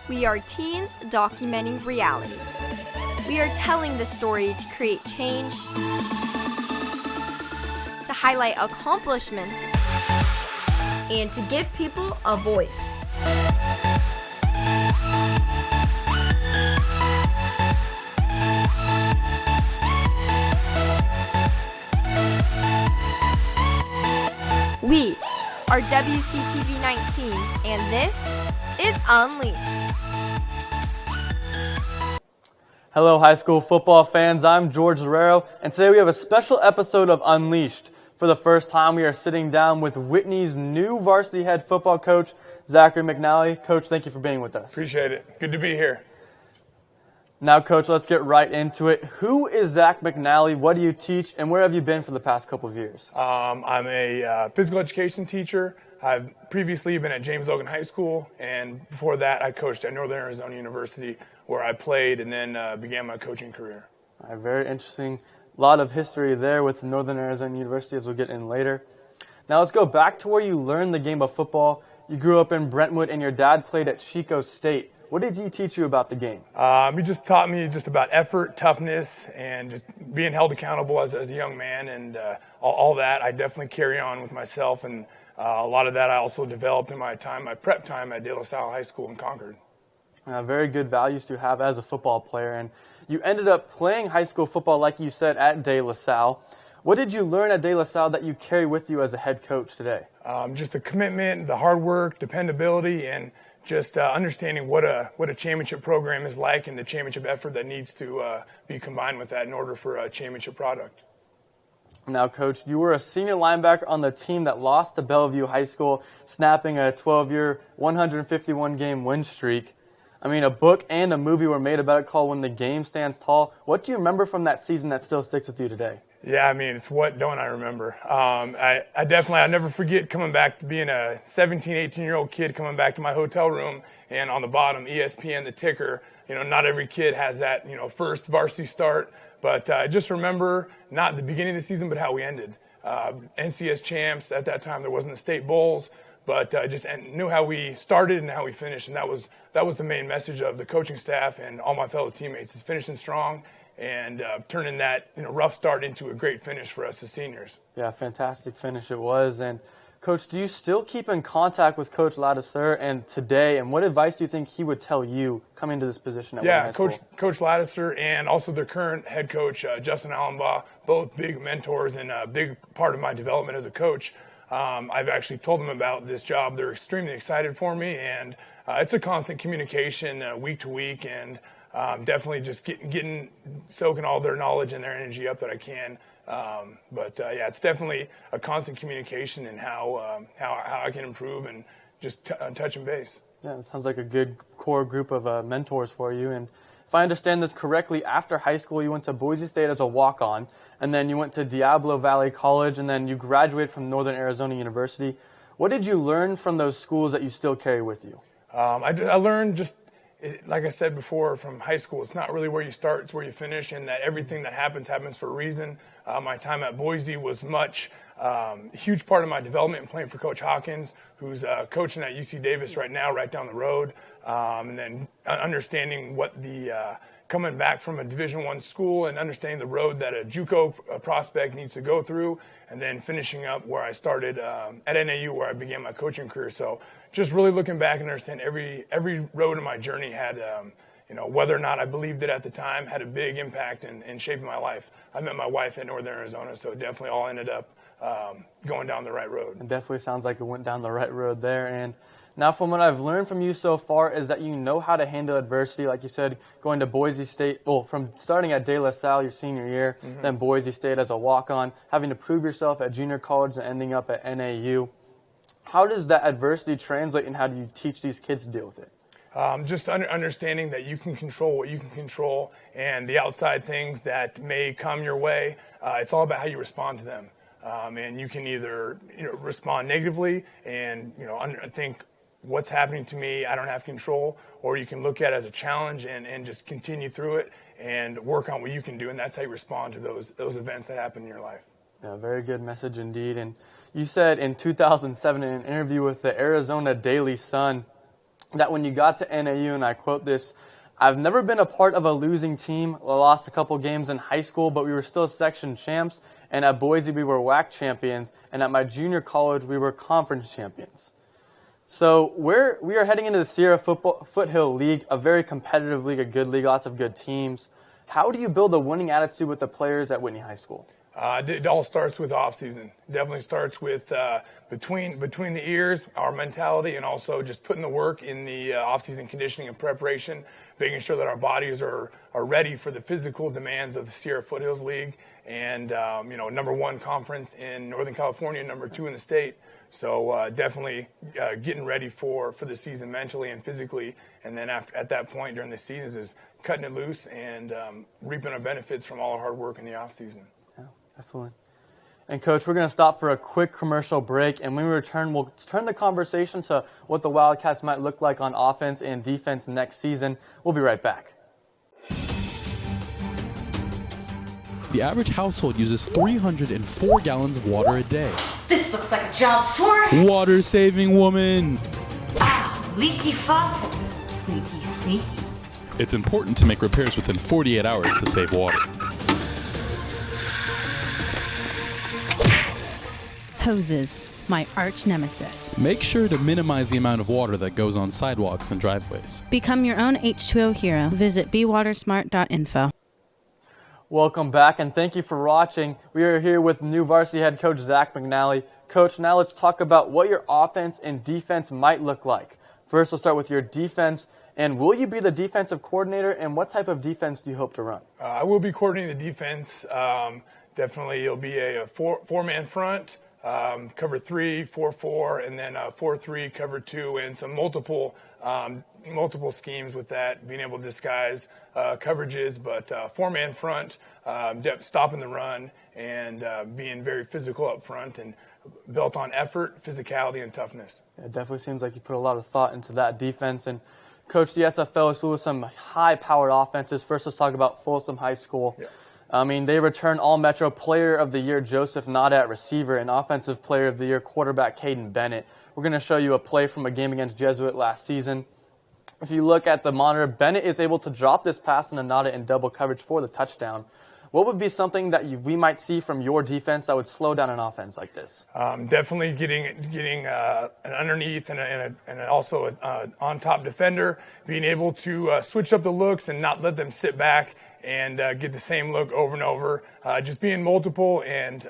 We are teens documenting reality. We are telling the story to create change, to highlight accomplishments, and to give people a voice. We are WCTV 19, and this is Unleashed. Hello, high school football fans. I'm George Zorero, and today we have a special episode of Unleashed. For the first time, we are sitting down with Whitney's new varsity head football coach, Zac McNally. Coach, thank you for being with us. Appreciate it. Good to be here. Now, Coach, let's get right into it. Who is Zac McNally? What do you teach, and where have you been for the past couple of years? I'm a physical education teacher. I've previously been at James Logan High School, and before that, I coached at Northern Arizona University, where I played and then began my coaching career. All right, very interesting. A lot of history there with Northern Arizona University, as we'll get in later. Now, let's go back to where you learned the game of football. You grew up in Brentwood, and your dad played at Chico State. What did he teach you about the game? He just taught me just about effort, toughness, and just being held accountable as a young man, and all that I definitely carry on with myself, and a lot of that I also developed in my prep time at De La Salle High School in Concord. Very good values to have as a football player, and you ended up playing high school football, like you said, at De La Salle. What did you learn at De La Salle that you carry with you as a head coach today? Just the commitment, the hard work, dependability, and just understanding what a championship program is like and the championship effort that needs to be combined with that in order for a championship product. Now, Coach, you were a senior linebacker on the team that lost to Bellevue High School, snapping a 12-year, 151-game win streak. I mean, a book and a movie were made about it called When the Game Stands Tall. What do you remember from that season that still sticks with you today? Yeah, I mean, it's what don't I remember. I never forget coming back to being a 17, 18-year-old kid coming back to my hotel room, and on the bottom, ESPN, the ticker. You know, not every kid has that, first varsity start, but I just remember not the beginning of the season, but how we ended. NCS champs, at that time there wasn't the state bowls, but just knew how we started and how we finished, and that was the main message of the coaching staff and all my fellow teammates, is finishing strong and turning that rough start into a great finish for us as seniors. Yeah, fantastic finish it was. And Coach, do you still keep in contact with Coach Ladouceur and today, and what advice do you think he would tell you coming into this position at Wayne High School? Coach Ladouceur and also their current head coach, Justin Allenbaugh, both big mentors and a big part of my development as a coach. I've actually told them about this job. They're extremely excited for me, and it's a constant communication week to week, and definitely just soaking all their knowledge and their energy up that I can. Yeah, it's definitely a constant communication and how I can improve and just touching base. Yeah, it sounds like a good core group of mentors for you. And if I understand this correctly, after high school you went to Boise State as a walk-on, and then you went to Diablo Valley College, and then you graduated from Northern Arizona University. What did you learn from those schools that you still carry with you? I learned just, like I said before, from high school, it's not really where you start, it's where you finish, and that everything that happens for a reason. My time at Boise was a huge part of my development and playing for Coach Hawkins, who's coaching at UC Davis right now, right down the road, and then understanding what coming back from a Division I school and understanding the road that a JUCO prospect needs to go through, and then finishing up where I started at NAU, where I began my coaching career. So just really looking back and understand every road in my journey had, whether or not I believed it at the time, had a big impact in shaping my life. I met my wife in Northern Arizona, so it definitely all ended up going down the right road. It definitely sounds like it went down the right road there. And now, from what I've learned from you so far is that you know how to handle adversity. Like you said, going to Boise State, from starting at De La Salle your senior year, then Boise State as a walk-on, having to prove yourself at junior college and ending up at NAU. How does that adversity translate, and how do you teach these kids to deal with it? Just understanding that you can control what you can control, and the outside things that may come your way, it's all about how you respond to them. And you can either respond negatively and think, what's happening to me, I don't have control, or you can look at it as a challenge and just continue through it and work on what you can do, and that's how you respond to those events that happen in your life. Yeah, very good message indeed. And you said in 2007 in an interview with the Arizona Daily Sun that when you got to NAU, and I quote this, "I've never been a part of a losing team. I lost a couple games in high school, but we were still section champs. And at Boise, we were WAC champions. And at my junior college, we were conference champions." So we are heading into the Sierra Foothill League, a very competitive league, a good league, lots of good teams. How do you build a winning attitude with the players at Whitney High School? It all starts with off season. Definitely starts with between the ears, our mentality, and also just putting the work in the off season conditioning and preparation, making sure that our bodies are ready for the physical demands of the Sierra Foothills League, and #1 conference in Northern California, #2 in the state. So definitely getting ready for the season mentally and physically, and then at that point during the season is cutting it loose and reaping our benefits from all our hard work in the off season. Definitely. And Coach, we're going to stop for a quick commercial break, and when we return, we'll turn the conversation to what the Wildcats might look like on offense and defense next season. We'll be right back. The average household uses 304 gallons of water a day. This looks like a job for Water saving woman. leaky faucet. Sneaky, sneaky. It's important to make repairs within 48 hours to save water. Hoses, my arch nemesis. Make sure to minimize the amount of water that goes on sidewalks and driveways. Become your own H2O hero. Visit bewatersmart.info. Welcome back, and thank you for watching. We are here with new varsity head coach Zac McNally. Coach, now let's talk about what your offense and defense might look like. First, let's start with your defense. And will you be the defensive coordinator, and what type of defense do you hope to run? I will be coordinating the defense. Definitely, it'll be a four-man front. Cover 3, 4-4, and then 4-3, cover 2, and some multiple schemes with that, being able to disguise coverages, but four-man front, stopping the run, and being very physical up front and built on effort, physicality, and toughness. It definitely seems like you put a lot of thought into that defense. And Coach, the SFL is full of some high-powered offenses. First, let's talk about Folsom High School. Yeah. I mean, they returned All-Metro Player of the Year Joseph Nada at receiver and Offensive Player of the Year quarterback Caden Bennett. We're going to show you a play from a game against Jesuit last season. If you look at the monitor, Bennett is able to drop this pass into Nada in double coverage for the touchdown. What would be something that we might see from your defense that would slow down an offense like this? Definitely getting an underneath and also an on-top defender, being able to switch up the looks and not let them sit back and get the same look over and over. Just being multiple and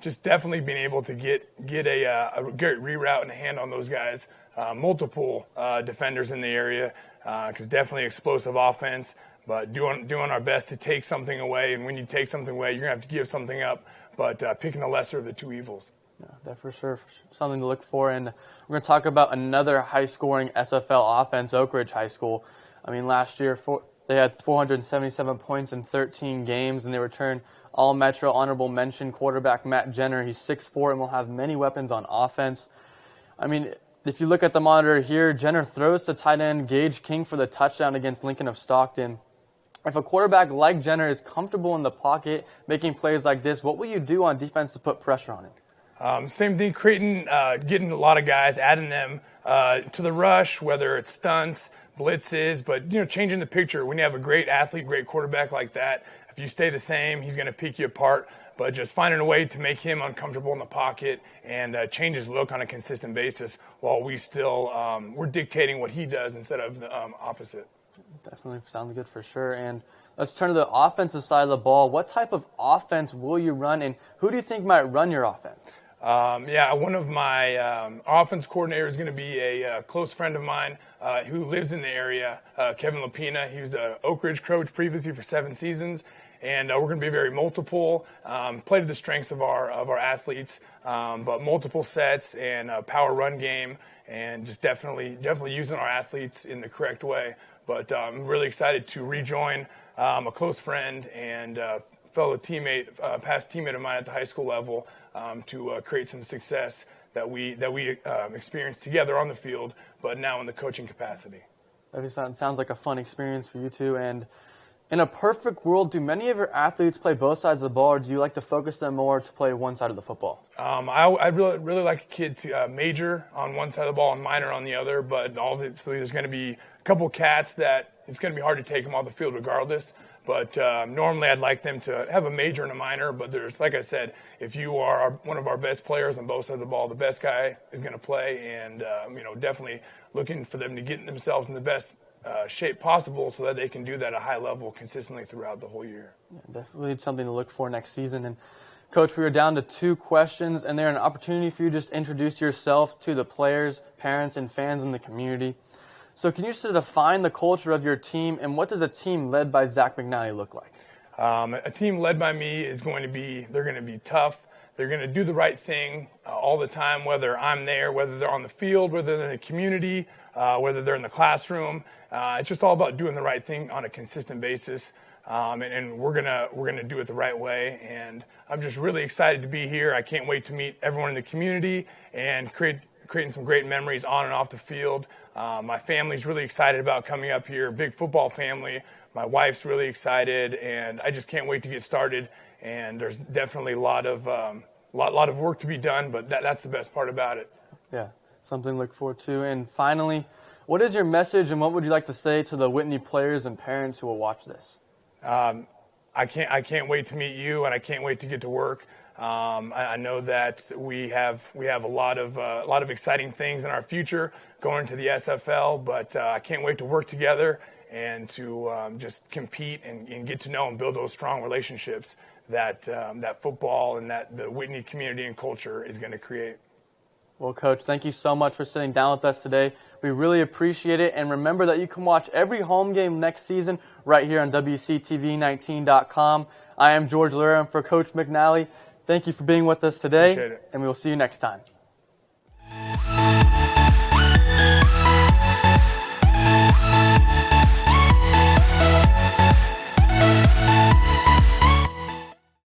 just definitely being able to get a great reroute and a hand on those guys. Multiple defenders in the area, because definitely explosive offense. But doing our best to take something away, and when you take something away, you're going to have to give something up, but picking the lesser of the two evils. Yeah, that's for sure something to look for. And we're going to talk about another high-scoring SFL offense, Oak Ridge High School. I mean, last year they had 477 points in 13 games, and they returned All-Metro honorable mention quarterback Matt Jenner. He's 6'4", and will have many weapons on offense. I mean, if you look at the monitor here, Jenner throws to tight end Gage King for the touchdown against Lincoln of Stockton. If a quarterback like Jenner is comfortable in the pocket making plays like this, what will you do on defense to put pressure on him? Same thing, getting a lot of guys, adding them to the rush, whether it's stunts, blitzes, but changing the picture. When you have a great athlete, great quarterback like that, if you stay the same, he's going to pick you apart. But just finding a way to make him uncomfortable in the pocket and change his look on a consistent basis while we still we're dictating what he does instead of the opposite. Definitely sounds good for sure. And let's turn to the offensive side of the ball. What type of offense will you run, and who do you think might run your offense? One of my offense coordinators is going to be a close friend of mine who lives in the area, Kevin Lapina. He was an Oak Ridge coach previously for 7 seasons. And we're going to be very multiple, play to the strengths of our athletes, but multiple sets and power run game, and just definitely using our athletes in the correct way. But I'm really excited to rejoin a close friend and fellow teammate, past teammate of mine at the high school level, to create some success that we experienced together on the field, but now in the coaching capacity. That sounds like a fun experience for you two. And In a perfect world, do many of your athletes play both sides of the ball, or do you like to focus them more to play one side of the football? I really like a kid to major on one side of the ball and minor on the other, but obviously there's going to be a couple cats that it's going to be hard to take them off the field regardless. But normally I'd like them to have a major and a minor, but there's, like I said, if you are one of our best players on both sides of the ball, the best guy is going to play, and definitely looking for them to get themselves in the best shape possible so that they can do that at a high level consistently throughout the whole year. Yeah, definitely something to look for next season. And Coach, we are down to 2 questions, and they're an opportunity for you to just introduce yourself to the players, parents, and fans in the community. So can you just define the culture of your team, and what does a team led by Zac McNally look like? A team led by me they're going to be tough. They're going to do the right thing all the time, whether I'm there, whether they're on the field, whether they're in the community, whether they're in the classroom. It's just all about doing the right thing on a consistent basis, and we're gonna do it the right way. And I'm just really excited to be here. I can't wait to meet everyone in the community and creating some great memories on and off the field. My family's really excited about coming up here. Big football family. My wife's really excited, and I just can't wait to get started. And there's definitely a lot of work to be done, but that's the best part about it. Yeah, something to look forward to. And finally, what is your message, and what would you like to say to the Whitney players and parents who will watch this? I can't wait to meet you, and I can't wait to get to work. I know that we have a lot of exciting things in our future going to the SFL, but I can't wait to work together and to just compete and get to know and build those strong relationships that football and that the Whitney community and culture is going to create. Well, Coach, thank you so much for sitting down with us today. We really appreciate it. And remember that you can watch every home game next season right here on WCTV19.com. I am George Lura, and for Coach McNally, thank you for being with us today, and we will see you next time.